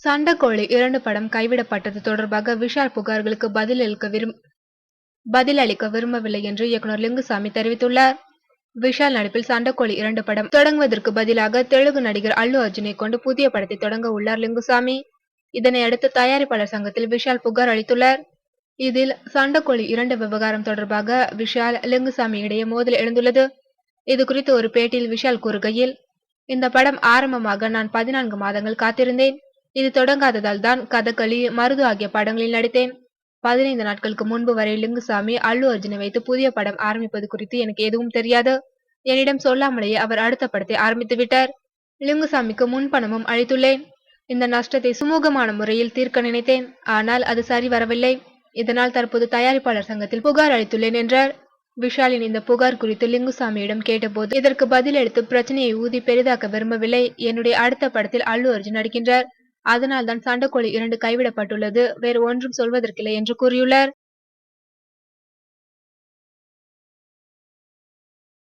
சண்டைக்கோழி 2 படம் கைவிடப்பட்டது தொடர்பாக விஷால் புகார்களுக்கு பதிலளிக்க விரும்பவில்லை என்று இயக்குனர் லிங்குசாமி தெரிவித்துள்ளார். விஷால் நடிப்பில் சண்டைக்கோழி 2 படம் தொடங்குவதற்கு பதிலாக தெலுங்கு நடிகர் அல்லு அர்ஜுனை கொண்டு புதிய படத்தை தொடங்க உள்ளார் லிங்குசாமி. இதனையடுத்து தயாரிப்பாளர் சங்கத்தில் விஷால் புகார் அளித்துள்ளார். இதில் சண்டைக்கோழி 2 விவகாரம் தொடர்பாக விஷால், லிங்குசாமி இடையே மோதல் எழுந்துள்ளது. இது குறித்து ஒரு பேட்டியில் விஷால் கூறுகையில், இந்த படம் ஆரம்பமாக நான் 14 மாதங்கள் காத்திருந்தேன். இது தொடங்காததால் தான் கதகளி, மருது ஆகிய படங்களில் நடித்தேன். 15 நாட்களுக்கு முன்பு வரை லிங்குசாமி, அல்லு அர்ஜுனை வைத்து புதிய படம் ஆரம்பிப்பது குறித்து எனக்கு எதுவும் தெரியாது. என்னிடம் சொல்லாமலேயே அவர் அடுத்த படத்தை ஆரம்பித்து விட்டார். லிங்குசாமிக்கு முன்பணமும் அளித்துள்ளேன். இந்த நஷ்டத்தை சுமூகமான முறையில் தீர்க்க நினைத்தேன். ஆனால் அது சரி வரவில்லை. இதனால் தற்போது தயாரிப்பாளர் சங்கத்தில் புகார் அளித்துள்ளேன் என்றார். விஷாலின் இந்த புகார் குறித்து லிங்குசாமியிடம் கேட்டபோது, இதற்கு பதிலளித்து பிரச்சனையை ஊதி பெரிதாக்க விரும்பவில்லை. என்னுடைய அடுத்த படத்தில் அல்லு அர்ஜுன் நடிக்கின்றார். அதனால்தான் சண்டைக்கோழி 2 கைவிடப்பட்டுள்ளது. வேறு ஒன்றும் சொல்வதற்கில்லை என்று கூறியுள்ளார்.